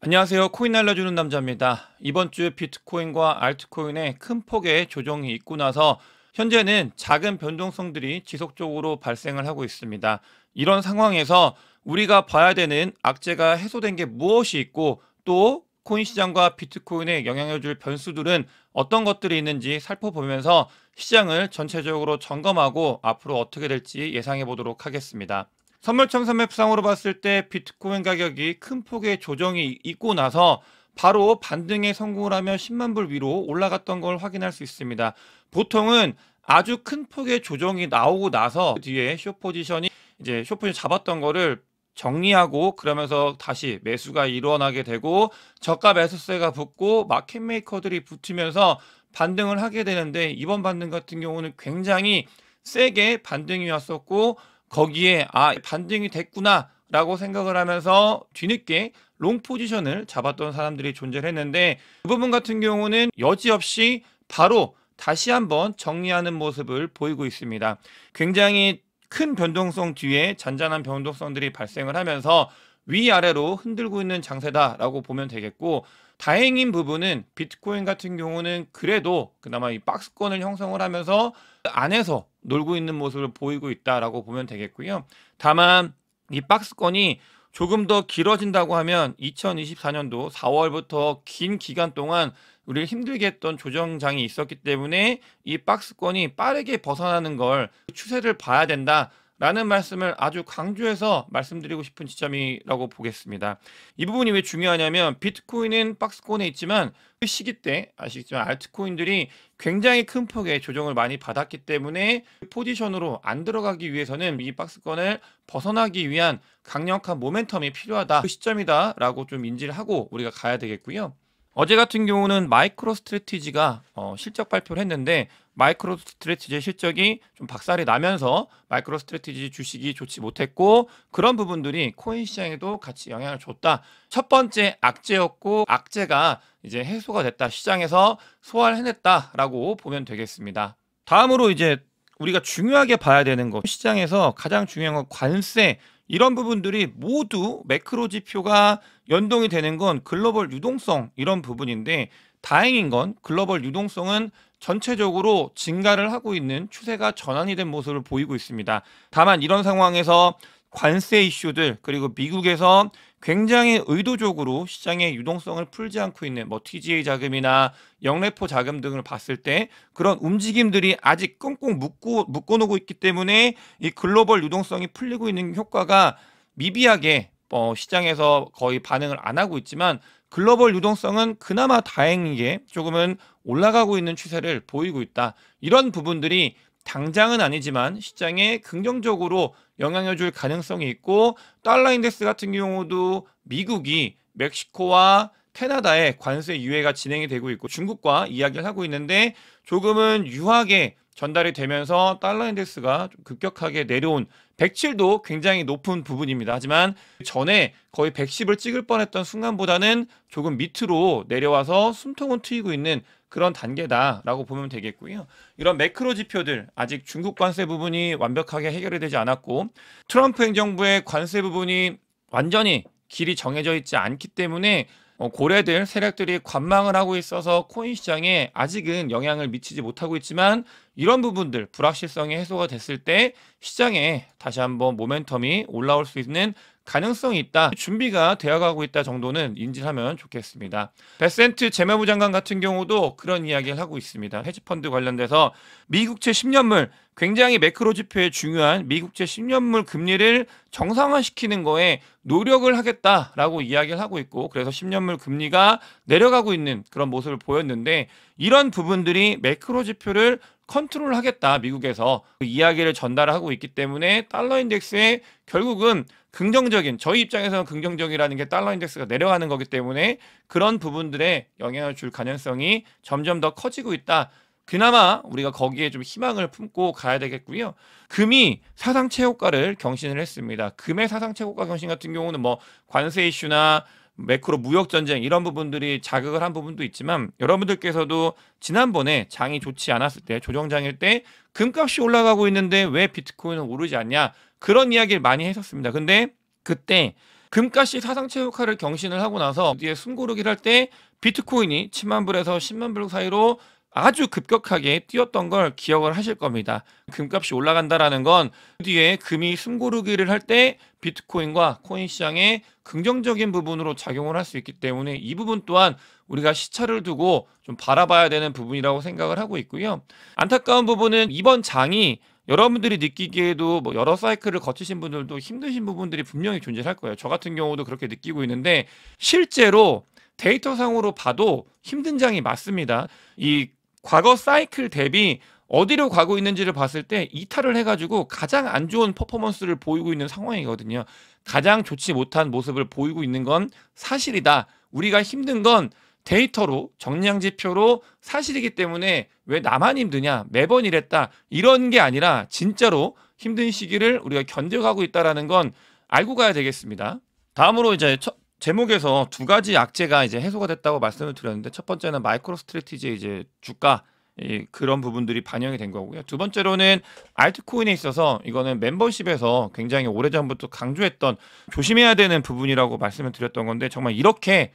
안녕하세요. 코인 날려주는 남자입니다. 이번 주 비트코인과 알트코인의 큰 폭의 조정이 있고 나서 현재는 작은 변동성들이 지속적으로 발생을 하고 있습니다. 이런 상황에서 우리가 봐야 되는 악재가 해소된 게 무엇이 있고 또 코인 시장과 비트코인에 영향을 줄 변수들은 어떤 것들이 있는지 살펴보면서 시장을 전체적으로 점검하고 앞으로 어떻게 될지 예상해 보도록 하겠습니다. 선물청 맵상으로 봤을 때 비트코인 가격이 큰 폭의 조정이 있고 나서 바로 반등에 성공을 하며 10만 불 위로 올라갔던 걸 확인할 수 있습니다. 보통은 아주 큰 폭의 조정이 나오고 나서 그 뒤에 숏포지션 잡았던 거를 정리하고 그러면서 다시 매수가 일어나게 되고 저가 매수세가 붙고 마켓 메이커들이 붙으면서 반등을 하게 되는데, 이번 반등 같은 경우는 굉장히 세게 반등이 왔었고 거기에 반등이 됐구나 라고 생각을 하면서 뒤늦게 롱 포지션을 잡았던 사람들이 존재를 했는데, 그 부분 같은 경우는 여지없이 바로 다시 한번 정리하는 모습을 보이고 있습니다. 굉장히 큰 변동성 뒤에 잔잔한 변동성들이 발생을 하면서 위아래로 흔들고 있는 장세다라고 보면 되겠고, 다행인 부분은 비트코인 같은 경우는 그래도 그나마 이 박스권을 형성을 하면서 안에서 놀고 있는 모습을 보이고 있다라고 보면 되겠고요. 다만 이 박스권이 조금 더 길어진다고 하면 2024년도 4월부터 긴 기간 동안 우리를 힘들게 했던 조정장이 있었기 때문에 이 박스권이 빠르게 벗어나는 걸 추세를 봐야 된다라는 말씀을 아주 강조해서 말씀드리고 싶은 지점이라고 보겠습니다. 이 부분이 왜 중요하냐면 비트코인은 박스권에 있지만 그 시기 때 아시겠지만 알트코인들이 굉장히 큰 폭의 조정을 많이 받았기 때문에 포지션으로 안 들어가기 위해서는 이 박스권을 벗어나기 위한 강력한 모멘텀이 필요하다, 그 시점이다라고 좀 인지를 하고 우리가 가야 되겠고요. 어제 같은 경우는 마이크로 스트래티지가 실적 발표를 했는데, 마이크로 스트래티지의 실적이 좀 박살이 나면서 마이크로 스트래티지 주식이 좋지 못했고 그런 부분들이 코인 시장에도 같이 영향을 줬다. 첫 번째 악재였고 악재가 이제 해소가 됐다. 시장에서 소화를 해냈다라고 보면 되겠습니다. 다음으로 이제 우리가 중요하게 봐야 되는 거, 시장에서 가장 중요한 건 관세, 이런 부분들이 모두 매크로 지표가 연동이 되는 건 글로벌 유동성, 이런 부분인데, 다행인 건 글로벌 유동성은 전체적으로 증가를 하고 있는 추세가 전환이 된 모습을 보이고 있습니다. 다만 이런 상황에서 관세 이슈들, 그리고 미국에서 굉장히 의도적으로 시장의 유동성을 풀지 않고 있는 TGA 자금이나 영래포 자금 등을 봤을 때 그런 움직임들이 아직 꽁꽁 묶어놓고 있기 때문에 이 글로벌 유동성이 풀리고 있는 효과가 미비하게 시장에서 거의 반응을 안 하고 있지만, 글로벌 유동성은 그나마 다행인 게 조금은 올라가고 있는 추세를 보이고 있다. 이런 부분들이 당장은 아니지만 시장에 긍정적으로 영향을 줄 가능성이 있고, 달러 인덱스 같은 경우도 미국이 멕시코와 캐나다에 관세 유예가 진행이 되고 있고 중국과 이야기를 하고 있는데, 조금은 유하게 전달이 되면서 달러 인덱스가 좀 급격하게 내려온, 107도 굉장히 높은 부분입니다. 하지만 전에 거의 110을 찍을 뻔했던 순간보다는 조금 밑으로 내려와서 숨통은 트이고 있는 그런 단계다라고 보면 되겠고요. 이런 매크로 지표들, 아직 중국 관세 부분이 완벽하게 해결이 되지 않았고 트럼프 행정부의 관세 부분이 완전히 길이 정해져 있지 않기 때문에 고래들 세력들이 관망을 하고 있어서 코인 시장에 아직은 영향을 미치지 못하고 있지만, 이런 부분들 불확실성이 해소가 됐을 때 시장에 다시 한번 모멘텀이 올라올 수 있는 가능성이 있다, 준비가 되어가고 있다 정도는 인지하면 좋겠습니다. 베센트 재무부 장관 같은 경우도 그런 이야기를 하고 있습니다. 헤지펀드 관련돼서 미국채 10년물, 굉장히 매크로 지표에 중요한 미국채 10년물 금리를 정상화시키는 거에 노력을 하겠다라고 이야기를 하고 있고, 그래서 10년물 금리가 내려가고 있는 그런 모습을 보였는데, 이런 부분들이 매크로 지표를 컨트롤하겠다, 미국에서 그 이야기를 전달하고 있기 때문에 달러 인덱스에 결국은 긍정적인, 저희 입장에서는 긍정적이라는 게 달러 인덱스가 내려가는 거기 때문에 그런 부분들에 영향을 줄 가능성이 점점 더 커지고 있다. 그나마 우리가 거기에 좀 희망을 품고 가야 되겠고요. 금이 사상 최고가를 경신을 했습니다. 금의 사상 최고가 경신 같은 경우는 관세 이슈나 매크로 무역 전쟁 이런 부분들이 자극을 한 부분도 있지만, 여러분들께서도 지난번에 장이 좋지 않았을 때, 조정장일 때 금값이 올라가고 있는데 왜 비트코인은 오르지 않냐, 그런 이야기를 많이 했었습니다. 근데 그때 금값이 사상 최고가를 경신을 하고 나서 뒤에 숨고르기를 할 때 비트코인이 7만 불에서 10만 불 사이로 아주 급격하게 뛰었던 걸 기억을 하실 겁니다. 금값이 올라간다라는 건 뒤에 금이 숨고르기를 할 때 비트코인과 코인 시장에 긍정적인 부분으로 작용을 할 수 있기 때문에 이 부분 또한 우리가 시차를 두고 좀 바라봐야 되는 부분이라고 생각을 하고 있고요. 안타까운 부분은 이번 장이 여러분들이 느끼기에도 뭐 여러 사이클을 거치신 분들도 힘드신 부분들이 분명히 존재할 거예요. 저 같은 경우도 그렇게 느끼고 있는데 실제로 데이터상으로 봐도 힘든 장이 맞습니다. 이 과거 사이클 대비 어디로 가고 있는지를 봤을 때 이탈을 해가지고 가장 안 좋은 퍼포먼스를 보이고 있는 상황이거든요. 가장 좋지 못한 모습을 보이고 있는 건 사실이다. 우리가 힘든 건 데이터로 정량 지표로 사실이기 때문에 왜 나만 힘드냐 매번 이랬다 이런 게 아니라 진짜로 힘든 시기를 우리가 견뎌가고 있다라는 건 알고 가야 되겠습니다. 다음으로 이제 제목에서 두 가지 악재가 이제 해소가 됐다고 말씀을 드렸는데 첫 번째는 마이크로 스트래티지의 이제 주가 그런 부분들이 반영이 된 거고요. 두 번째로는 알트코인에 있어서 이거는 멤버십에서 굉장히 오래전부터 강조했던 조심해야 되는 부분이라고 말씀을 드렸던 건데 정말 이렇게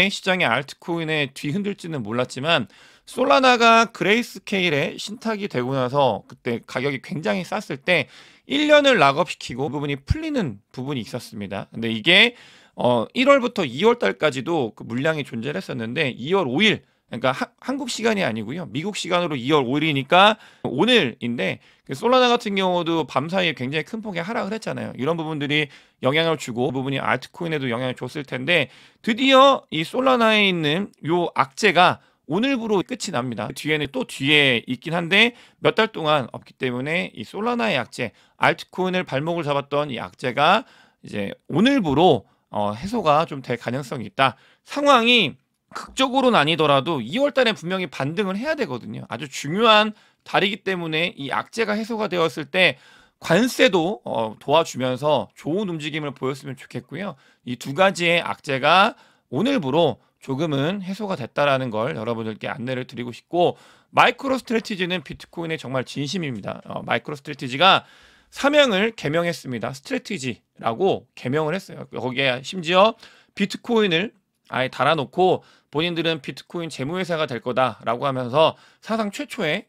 시장의 알트코인에 뒤흔들지는 몰랐지만 솔라나가 그레이스케일에 신탁이 되고 나서 그때 가격이 굉장히 쌌을 때 1년을 락업시키고 그 부분이 풀리는 부분이 있었습니다. 근데 이게 1월부터 2월 달까지도 그 물량이 존재를 했었는데 2월 5일 그러니까 한국 시간이 아니고요. 미국 시간으로 2월 5일이니까 오늘인데 그 솔라나 같은 경우도 밤 사이에 굉장히 큰 폭의 하락을 했잖아요. 이런 부분들이 영향을 주고 그 부분이 알트코인에도 영향을 줬을 텐데 드디어 이 솔라나에 있는 요 악재가 오늘부로 끝이 납니다. 뒤에는 또 뒤에 있긴 한데 몇 달 동안 없기 때문에 이 솔라나의 악재, 알트코인을 발목을 잡았던 이 악재가 이제 오늘부로 해소가 좀 될 가능성이 있다. 상황이 극적으로는 아니더라도 2월 달에 분명히 반등을 해야 되거든요. 아주 중요한 달이기 때문에 이 악재가 해소가 되었을 때 관세도 도와주면서 좋은 움직임을 보였으면 좋겠고요. 이 두 가지의 악재가 오늘부로 조금은 해소가 됐다라는 걸 여러분들께 안내를 드리고 싶고 마이크로 스트래티지는 비트코인의 정말 진심입니다. 마이크로 스트래티지가 사명을 개명했습니다. 스트래티지라고 개명을 했어요. 거기에 심지어 비트코인을 아예 달아놓고 본인들은 비트코인 재무회사가 될 거다라고 하면서 사상 최초의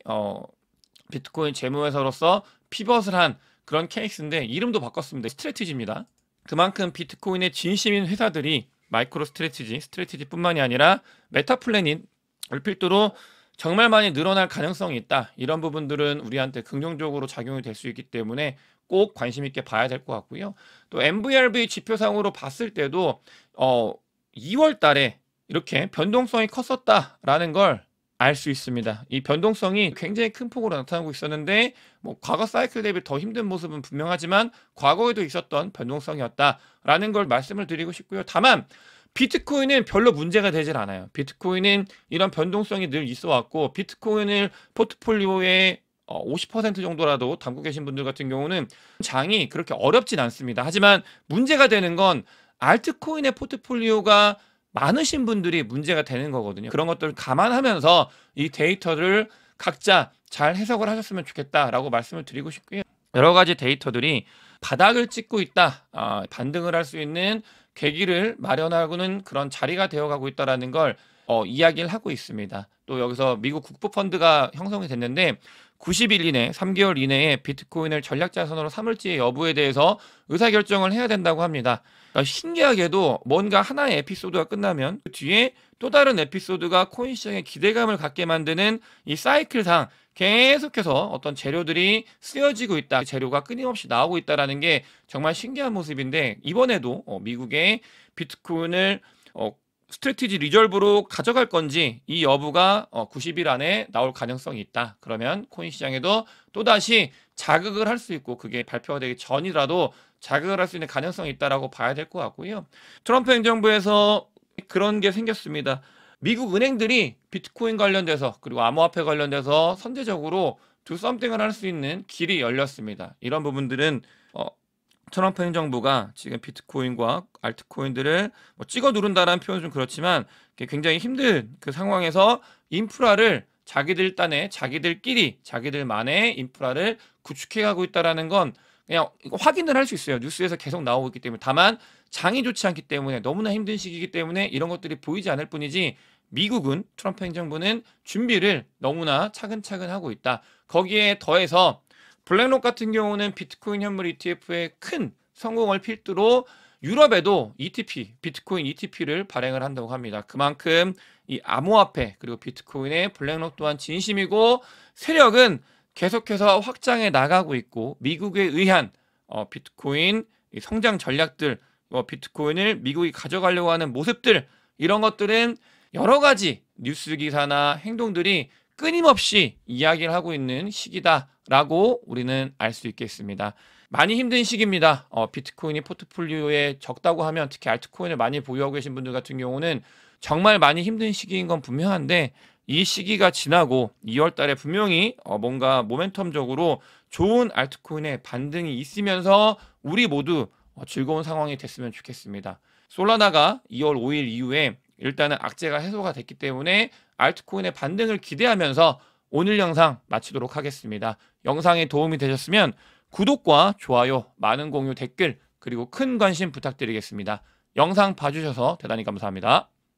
비트코인 재무회사로서 피벗을 한 그런 케이스인데 이름도 바꿨습니다. 스트래티지입니다. 그만큼 비트코인의 진심인 회사들이 마이크로 스트래티지뿐만이 아니라 메타플래닛을 필두로 정말 많이 늘어날 가능성이 있다. 이런 부분들은 우리한테 긍정적으로 작용이 될 수 있기 때문에 꼭 관심 있게 봐야 될 것 같고요. 또 MVRV 지표상으로 봤을 때도 2월 달에 이렇게 변동성이 컸었다라는 걸 알 수 있습니다. 이 변동성이 굉장히 큰 폭으로 나타나고 있었는데 뭐 과거 사이클 대비 더 힘든 모습은 분명하지만 과거에도 있었던 변동성이었다라는 걸 말씀을 드리고 싶고요. 다만 비트코인은 별로 문제가 되질 않아요. 비트코인은 이런 변동성이 늘 있어 왔고 비트코인을 포트폴리오에 50% 정도라도 담고 계신 분들 같은 경우는 장이 그렇게 어렵진 않습니다. 하지만 문제가 되는 건 알트코인의 포트폴리오가 많으신 분들이 문제가 되는 거거든요. 그런 것들을 감안하면서 이 데이터를 각자 잘 해석을 하셨으면 좋겠다라고 말씀을 드리고 싶고요. 여러 가지 데이터들이 바닥을 찍고 있다, 반등을 할 수 있는 계기를 마련하고는 그런 자리가 되어가고 있다라는 걸 이야기를 하고 있습니다. 또 여기서 미국 국부펀드가 형성이 됐는데 90일 이내, 3개월 이내에 비트코인을 전략자산으로 삼을지 여부에 대해서 의사결정을 해야 된다고 합니다. 그러니까 신기하게도 뭔가 하나의 에피소드가 끝나면 그 뒤에 또 다른 에피소드가 코인 시장에 기대감을 갖게 만드는 이 사이클상 계속해서 어떤 재료들이 쓰여지고 있다. 재료가 끊임없이 나오고 있다는 게 정말 신기한 모습인데 이번에도 미국의 비트코인을 스트래티지 리저브로 가져갈 건지 이 여부가 90일 안에 나올 가능성이 있다. 그러면 코인 시장에도 또다시 자극을 할 수 있고 그게 발표가 되기 전이라도 자극을 할 수 있는 가능성이 있다라고 봐야 될 것 같고요. 트럼프 행정부에서 그런 게 생겼습니다. 미국 은행들이 비트코인 관련돼서 그리고 암호화폐 관련돼서 선제적으로 do something을 할 수 있는 길이 열렸습니다. 이런 부분들은 트럼프 행정부가 지금 비트코인과 알트코인들을 찍어 누른다라는 표현은 좀 그렇지만 굉장히 힘든 그 상황에서 인프라를 자기들 딴에 자기들끼리 자기들만의 인프라를 구축해 가고 있다라는 건 그냥 확인을 할 수 있어요. 뉴스에서 계속 나오고 있기 때문에. 다만 장이 좋지 않기 때문에 너무나 힘든 시기이기 때문에 이런 것들이 보이지 않을 뿐이지 미국은 트럼프 행정부는 준비를 너무나 차근차근 하고 있다. 거기에 더해서 블랙록 같은 경우는 비트코인 현물 ETF의 큰 성공을 필두로 유럽에도 ETP, 비트코인 ETP를 발행을 한다고 합니다. 그만큼 이 암호화폐 그리고 비트코인의 블랙록 또한 진심이고 세력은 계속해서 확장해 나가고 있고 미국에 의한 비트코인 성장 전략들, 비트코인을 미국이 가져가려고 하는 모습들 이런 것들은 여러 가지 뉴스 기사나 행동들이 끊임없이 이야기를 하고 있는 시기다라고 우리는 알 수 있겠습니다. 많이 힘든 시기입니다. 비트코인이 포트폴리오에 적다고 하면 특히 알트코인을 많이 보유하고 계신 분들 같은 경우는 정말 많이 힘든 시기인 건 분명한데 이 시기가 지나고 2월 달에 분명히 뭔가 모멘텀적으로 좋은 알트코인의 반등이 있으면서 우리 모두 즐거운 상황이 됐으면 좋겠습니다. 솔라나가 2월 5일 이후에 일단은 악재가 해소가 됐기 때문에 알트코인의 반등을 기대하면서 오늘 영상 마치도록 하겠습니다. 영상이 도움이 되셨으면 구독과 좋아요, 많은 공유, 댓글 그리고 큰 관심 부탁드리겠습니다. 영상 봐주셔서 대단히 감사합니다.